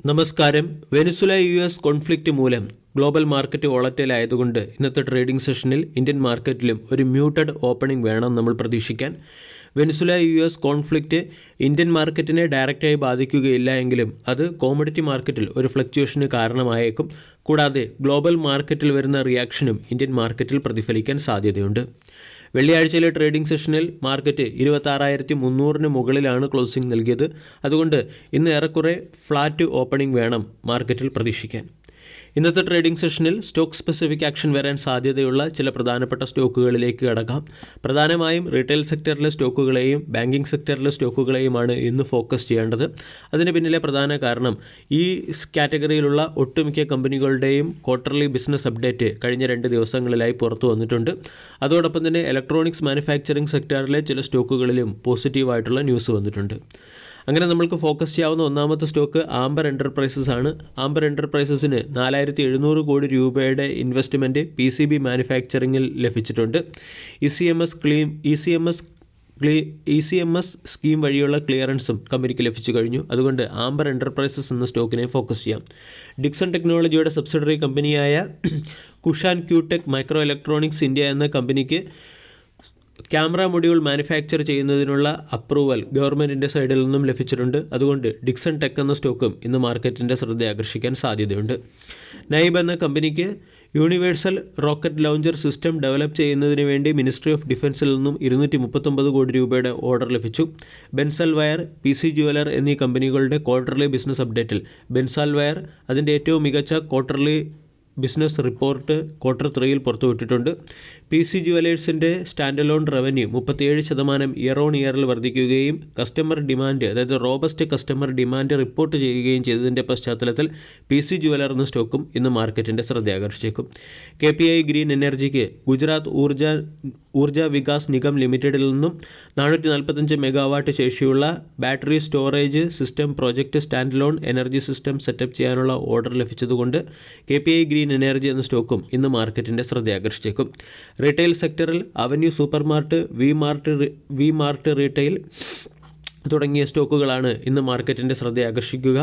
നമസ്കാരം. Venezuela US conflict മൂലം global market volatile ആയതുകൊണ്ട് ഇന്നത്തെ ട്രേഡിംഗ് സെഷനിൽ ഇന്ത്യൻ മാർക്കറ്റിലും ഒരു മ്യൂട്ടഡ് ഓപ്പണിംഗ് വേണം നമ്മൾ പ്രതീക്ഷിക്കാൻ. വെനിസുല US കോൺഫ്ലിക്റ്റ് ഇന്ത്യൻ മാർക്കറ്റിനെ ഡയറക്റ്റായി ബാധിക്കുകയില്ല എങ്കിലും അത് കോമഡിറ്റി മാർക്കറ്റിൽ ഒരു ഫ്ലക്ച്വേഷന് കാരണമായേക്കും. കൂടാതെ ഗ്ലോബൽ മാർക്കറ്റിൽ വരുന്ന റിയാക്ഷനും ഇന്ത്യൻ മാർക്കറ്റിൽ പ്രതിഫലിക്കാൻ സാധ്യതയുണ്ട്. വെള്ളിയാഴ്ചയിലെ ട്രേഡിംഗ് സെഷനിൽ മാർക്കറ്റ് 26,300 മുകളിലാണ് ക്ലോസിംഗ് നൽകിയത്. അതുകൊണ്ട് ഇന്ന് ഏറെക്കുറെ ഫ്ലാറ്റ് ഓപ്പണിംഗ് വേണം മാർക്കറ്റിൽ പ്രതീക്ഷിക്കാൻ. ഇന്നത്തെ ട്രേഡിംഗ് സെഷനിൽ സ്റ്റോക്ക് സ്പെസിഫിക് ആക്ഷൻ വരാൻ സാധ്യതയുള്ള ചില പ്രധാനപ്പെട്ട സ്റ്റോക്കുകളിലേക്ക് കടക്കാം. പ്രധാനമായും റീറ്റെയിൽ സെക്ടറിലെ സ്റ്റോക്കുകളെയും ബാങ്കിങ് സെക്ടറിലെ സ്റ്റോക്കുകളെയുമാണ് ഇന്ന് ഫോക്കസ് ചെയ്യേണ്ടത്. അതിന് പിന്നിലെ പ്രധാന കാരണം ഈ കാറ്റഗറിയിലുള്ള ഒട്ടുമിക്ക കമ്പനികളുടെയും ക്വാർട്ടർലി ബിസിനസ് അപ്ഡേറ്റ് കഴിഞ്ഞ 2 ദിവസങ്ങളിലായി പുറത്തു വന്നിട്ടുണ്ട്. അതോടൊപ്പം തന്നെ ഇലക്ട്രോണിക്സ് മാനുഫാക്ചറിംഗ് സെക്ടറിലെ ചില സ്റ്റോക്കുകളിലും പോസിറ്റീവായിട്ടുള്ള ന്യൂസ് വന്നിട്ടുണ്ട്. അങ്ങനെ നമ്മൾക്ക് ഫോക്കസ് ചെയ്യാവുന്ന ഒന്നാമത്തെ സ്റ്റോക്ക് ആംബർ എൻ്റർപ്രൈസസ് ആണ്. ആംബർ എൻ്റർപ്രൈസസിന് 4,700 കോടി രൂപയുടെ ഇൻവെസ്റ്റ്മെൻറ്റ് PCB മാനുഫാക്ചറിങ്ങിൽ ലഭിച്ചിട്ടുണ്ട്. ECMS സ്കീം വഴിയുള്ള ക്ലിയറൻസും കമ്പനിക്ക് ലഭിച്ചു കഴിഞ്ഞു. അതുകൊണ്ട് ആംബർ എൻ്റർപ്രൈസസ് എന്ന സ്റ്റോക്കിനെ ഫോക്കസ് ചെയ്യാം. ഡിക്സൺ ടെക്നോളജിയുടെ സബ്സിഡറി കമ്പനിയായ കുഷാൻ ക്യൂടെക് മൈക്രോ ഇലക്ട്രോണിക്സ് ഇന്ത്യ എന്ന കമ്പനിക്ക് ക്യാമറ മൊഡ്യൂൾ മാനുഫാക്ചർ ചെയ്യുന്നതിനുള്ള അപ്രൂവൽ ഗവൺമെൻറ്റിൻ്റെ സൈഡിൽ നിന്നും ലഭിച്ചിട്ടുണ്ട്. അതുകൊണ്ട് ഡിക്സൺ ടെക് എന്ന സ്റ്റോക്കും ഇന്ന് മാർക്കറ്റിൻ്റെ ശ്രദ്ധ ആകർഷിക്കാൻ സാധ്യതയുണ്ട്. നൈബ് എന്ന കമ്പനിക്ക് universal rocket launcher system develop ചെയ്യുന്നതിന് വേണ്ടി മിനിസ്ട്രി ഓഫ് ഡിഫൻസിൽ നിന്നും 239 കോടി രൂപയുടെ ഓർഡർ ലഭിച്ചു. ബെൻസാൽ വയർ, PC ജുവലർ എന്നീ കമ്പനികളുടെ ക്വാർട്ടർലി ബിസിനസ് അപ്ഡേറ്റിൽ ബെൻസാൽ വയർ അതിൻ്റെ ഏറ്റവും മികച്ച ക്വാർട്ടർലി ബിസിനസ് റിപ്പോർട്ട് Q3 പുറത്തുവിട്ടിട്ടുണ്ട്. PC ജുവലേഴ്സിൻ്റെ standalone revenue 37% year on ഇയറിൽ വർദ്ധിക്കുകയും കസ്റ്റമർ ഡിമാൻഡ്, അതായത് റോബസ്റ്റ് കസ്റ്റമർ ഡിമാൻഡ് റിപ്പോർട്ട് ചെയ്യുകയും ചെയ്തതിൻ്റെ പശ്ചാത്തലത്തിൽ PC ജുവലർ എന്ന സ്റ്റോക്കും ഇന്ന് മാർക്കറ്റിൻ്റെ ശ്രദ്ധ ആകർഷിച്ചേക്കും. KPI ഗ്രീൻ എനർജിക്ക് ഗുജറാത്ത് ഊർജ വികാസ് നിഗം ലിമിറ്റഡിൽ നിന്നും 445 മെഗാവാട്ട് ശേഷിയുള്ള battery storage system project stand alone energy system setup ചെയ്യാനുള്ള ഓർഡർ ലഭിച്ചതുകൊണ്ട് KPI ഗ്രീൻ എനർജി എന്ന സ്റ്റോക്കും ഇന്ന് മാർക്കറ്റിൻ്റെ ശ്രദ്ധ ആകർഷിച്ചേക്കും. റീറ്റെയിൽ സെക്ടറിൽ Avenue Supermart, V Mart retail തുടങ്ങിയ സ്റ്റോക്കുകളാണ് ഇന്ന് മാർക്കറ്റിൻ്റെ ശ്രദ്ധ ആകർഷിക്കുക.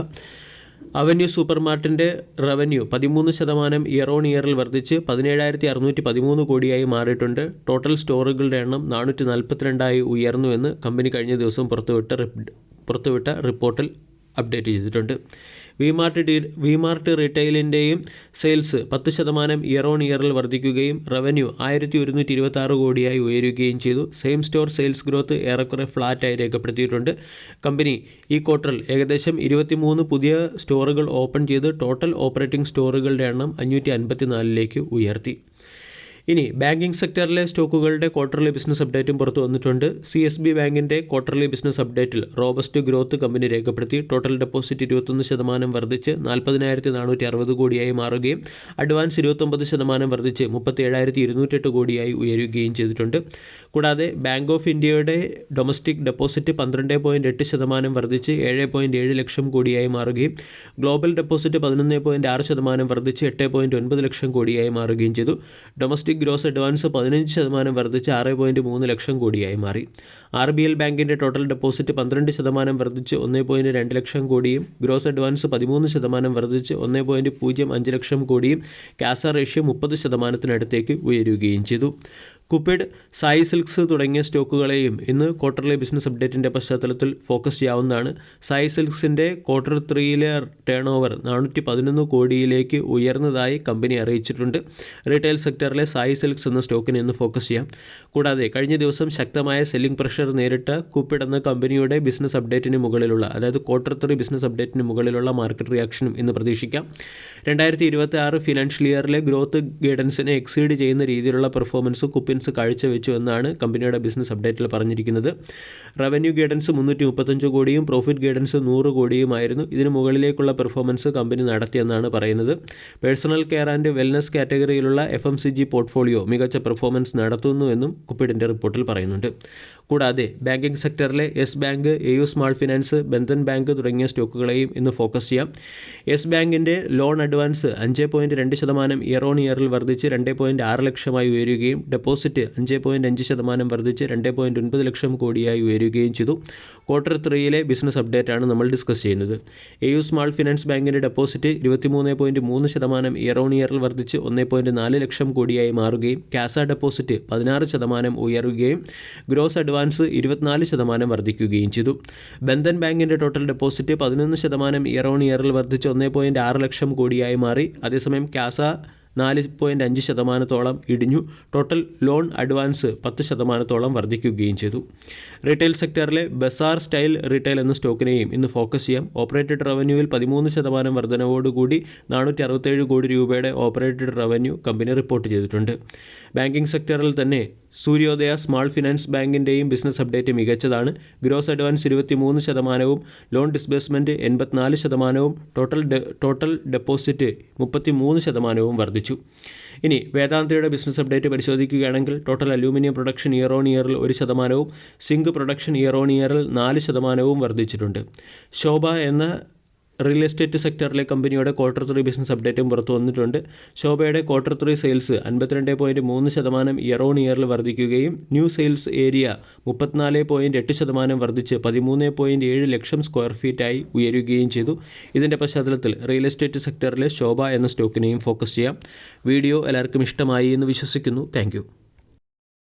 അവന്യൂ സൂപ്പർമാർട്ടിൻ്റെ റവന്യൂ 13% ഇയർ ഓൺ ഇയറിൽ വർദ്ധിച്ച് 17,613 കോടിയായി മാറിയിട്ടുണ്ട്. ടോട്ടൽ സ്റ്റോറുകളുടെ എണ്ണം 442 ഉയർന്നുവെന്ന് കമ്പനി കഴിഞ്ഞ ദിവസം പുറത്തുവിട്ട റിപ്പോർട്ടിൽ അപ്ഡേറ്റ് ചെയ്തിട്ടുണ്ട്. വി മാർട്ട് റീറ്റെയിലിൻ്റെയും സെയിൽസ് 10% ഇയർ ഓൺ ഇയറിൽ വർദ്ധിക്കുകയും റവന്യൂ 1,126 കോടിയായി ഉയരുകയും ചെയ്തു. സെയിം സ്റ്റോർ സെയിൽസ് ഗ്രോത്ത് ഏറെക്കുറെ ഫ്ലാറ്റായി രേഖപ്പെടുത്തിയിട്ടുണ്ട്. കമ്പനി ഈ ക്വാർട്ടറിൽ ഏകദേശം 23 പുതിയ സ്റ്റോറുകൾ ഓപ്പൺ ചെയ്ത് ടോട്ടൽ ഓപ്പറേറ്റിംഗ് സ്റ്റോറുകളുടെ എണ്ണം 554 ഉയർത്തി. ഇനി ബാങ്കിങ് സെക്ടറിലെ സ്റ്റോക്കുകളുടെ ക്വാർട്ടർലി ബിസിനസ് അപ്ഡേറ്റും പുറത്തു വന്നിട്ടുണ്ട്. CSB ബാങ്കിൻ്റെ ക്വാർട്ടർലി ബിസിനസ് അപ്ഡേറ്റിൽ റോബസ്റ്റ് ഗ്രോത്ത് കമ്പനി രേഖപ്പെടുത്തി. ടോട്ടൽ ഡെപ്പോസിറ്റ് 21% വർദ്ധിച്ച് 40,460 കോടിയായി മാറുകയും അഡ്വാൻസ് 29% വർദ്ധിച്ച് 37,208 കോടിയായി ഉയരുകയും ചെയ്തിട്ടുണ്ട്. കൂടാതെ ബാങ്ക് ഓഫ് ഇന്ത്യയുടെ ഡൊമസ്റ്റിക് ഡെപ്പോസിറ്റ് 12.8% വർദ്ധിച്ച് 7.7 ലക്ഷം കോടിയായി മാറുകയും ഗ്ലോബൽ ഡെപ്പോസിറ്റ് 11.6% വർദ്ധിച്ച് 8.9 ലക്ഷം കോടിയായി മാറുകയും ചെയ്തു. ഡൊമസ്റ്റിക് ഗ്രോസ് അഡ്വാൻസ് 15% വർദ്ധിച്ച് 6.3 ലക്ഷം കോടിയായി മാറി. RBL ബാങ്കിൻ്റെ ടോട്ടൽ ഡെപ്പോസിറ്റ് 12% വർദ്ധിച്ച് 1.2 ലക്ഷം കോടിയും ഗ്രോസ് അഡ്വാൻസ് 13% വർദ്ധിച്ച് 1.05 ലക്ഷം കോടിയും കാസ റേഷ്യോ 30%-നടുത്തേക്ക് ഉയരുകയും ചെയ്തു. കുപ്പിഡ്, സായി സിൽക്സ് തുടങ്ങിയ സ്റ്റോക്കുകളെയും ഇന്ന് ക്വാർട്ടർലി ബിസിനസ് അപ്ഡേറ്റിൻ്റെ പശ്ചാത്തലത്തിൽ ഫോക്കസ് ചെയ്യാവുന്നതാണ്. സായി സിൽക്സിൻ്റെ Q3 ടേൺ ഓവർ 411 കോടിയിലേക്ക് ഉയർന്നതായി കമ്പനി അറിയിച്ചിട്ടുണ്ട്. റീറ്റെയിൽ സെക്ടറിലെ സായി സിൽക്സ് എന്ന സ്റ്റോക്കിനെ ഇന്ന് ഫോക്കസ് ചെയ്യാം. കൂടാതെ കഴിഞ്ഞ ദിവസം ശക്തമായ സെല്ലിംഗ് പ്രഷർ നേരിട്ട കുപ്പിഡ് എന്ന കമ്പനിയുടെ ബിസിനസ് അപ്ഡേറ്റിന് മുകളിലുള്ള, അതായത് Q3 ബിസിനസ് അപ്ഡേറ്റിന് മുകളിലുള്ള മാർക്കറ്റ് റിയാക്ഷനും ഇന്ന് പ്രതീക്ഷിക്കാം. 2026 ഫിനാൻഷ്യൽ ഇയറിലെ ഗ്രോത്ത് ഗൈഡൻസിനെ എക്സീഡ് ചെയ്യുന്ന രീതിയിലുള്ള പെർഫോമൻസ് കുപ്പിൻസ് കാഴ്ചവെച്ചു എന്നാണ് കമ്പനിയുടെ ബിസിനസ് അപ്ഡേറ്റിൽ പറഞ്ഞിരിക്കുന്നത്. റവന്യൂ ഗൈഡൻസ് 335 കോടിയും പ്രോഫിറ്റ് ഗൈഡൻസ് 100 കോടിയുമായിരുന്നു. ഇതിന് മുകളിലേക്കുള്ള പെർഫോമൻസ് കമ്പനി നടത്തിയെന്നാണ് പറയുന്നത്. പേഴ്സണൽ കെയർ ആൻഡ് വെൽനസ് കാറ്റഗറിയിലുള്ള FMCG പോർട്ട്ഫോളിയോ മികച്ച പെർഫോമൻസ് നടത്തുന്നുവെന്നും കുപ്പിഡിൻ്റെ റിപ്പോർട്ടിൽ പറയുന്നുണ്ട്. കൂടാതെ ബാങ്കിങ് സെക്ടറിലെ yes bank, AU small finance, Bandhan bank തുടങ്ങിയ സ്റ്റോക്കുകളെയും ഇന്ന് ഫോക്കസ് ചെയ്യാം. യെസ് ബാങ്കിൻ്റെ ലോൺ അഡ്വാൻസ് 5.2% ഇയർ ഓൺ ഇയറിൽ വർദ്ധിച്ച് 2.6 ലക്ഷമായി ഉയരുകയും ഡെപ്പോസിറ്റ് ഡെപ്പോസിറ്റ് 5.5% വർദ്ധിച്ച് 2.9 ലക്ഷം കോടിയായി ഉയരുകയും ചെയ്തു. ക്വാർട്ടർ 3ലെ ബിസിനസ് അപ്ഡേറ്റാണ് നമ്മൾ ഡിസ്കസ് ചെയ്യുന്നത്. AU സ്മാൾ ഫിനാൻസ് ബാങ്കിൻ്റെ ഡെപ്പോസിറ്റ് 23.3% ഇയർ ഓൺ ഇയറിൽ വർദ്ധിച്ച് 1.4 ലക്ഷം കോടിയായി മാറുകയും കാസ ഡെപ്പോസിറ്റ് 16% ഉയരുകയും ഗ്രോസ് അഡ്വാൻസ് 24% വർദ്ധിക്കുകയും ചെയ്തു. ബന്ധൻ ബാങ്കിൻ്റെ ടോട്ടൽ ഡെപ്പോസിറ്റ് 11% ഇയർ ഓൺ ഇയറിൽ വർദ്ധിച്ച് 1.6 ലക്ഷം കോടിയായി മാറി. അതേസമയം കാസ 4.5% ഇടിഞ്ഞു. ടോട്ടൽ ലോൺ അഡ്വാൻസ് 10% വർദ്ധിക്കുകയും ചെയ്തു. റീറ്റെയിൽ സെക്ടറിലെ ബസാർ സ്റ്റൈൽ റീറ്റെയിൽ എന്ന സ്റ്റോക്കിനെയും ഇന്ന് ഫോക്കസ് ചെയ്യാം. ഓപ്പറേറ്റഡ് റവന്യൂവിൽ 13% വർധനവോടുകൂടി 467 കോടി രൂപയുടെ ഓപ്പറേറ്റഡ് റവന്യൂ കമ്പനി റിപ്പോർട്ട് ചെയ്തിട്ടുണ്ട്. ബാങ്കിംഗ് സെക്ടറിൽ തന്നെ സൂര്യോദയ സ്മാൾ ഫിനാൻസ് ബാങ്കിൻ്റെയും ബിസിനസ് അപ്ഡേറ്റ് മികച്ചതാണ്. Gross advance 23%, loan disbursement 84%, total deposit 33% വർദ്ധിച്ചു. ഇനി വേദാന്തയുടെ ബിസിനസ് അപ്ഡേറ്റ് പരിശോധിക്കുകയാണെങ്കിൽ total aluminium production year on ഇയറിൽ 1%, സിങ്ക് പ്രൊഡക്ഷൻ ഇയർ ഓൺ ഇയറിൽ 4% വർദ്ധിച്ചിട്ടുണ്ട്. ശോഭ എന്ന റിയൽ എസ്റ്റേറ്റ് സെക്ടറിലെ കമ്പനിയുടെ ക്വാർട്ടർ 3 ബിസിനസ് അപ്ഡേറ്റും പുറത്തു വന്നിട്ടുണ്ട്. ശോഭയുടെ ക്വാർട്ടർ 3 സെയിൽസ് 52.3% ഇയർ ഓൺ ഇയറിൽ വർദ്ധിക്കുകയും ന്യൂ സെയിൽസ് ഏരിയ 34.8% വർദ്ധിച്ച് 13.7 ലക്ഷം സ്ക്വയർ ഫീറ്റായി ഉയരുകയും ചെയ്തു. ഇതിൻ്റെ പശ്ചാത്തലത്തിൽ റിയൽ എസ്റ്റേറ്റ് സെക്ടറിലെ ശോഭ എന്ന സ്റ്റോക്കിനെയും ഫോക്കസ് ചെയ്യാം. വീഡിയോ എല്ലാവർക്കും ഇഷ്ടമായി എന്ന് വിശ്വസിക്കുന്നു. താങ്ക്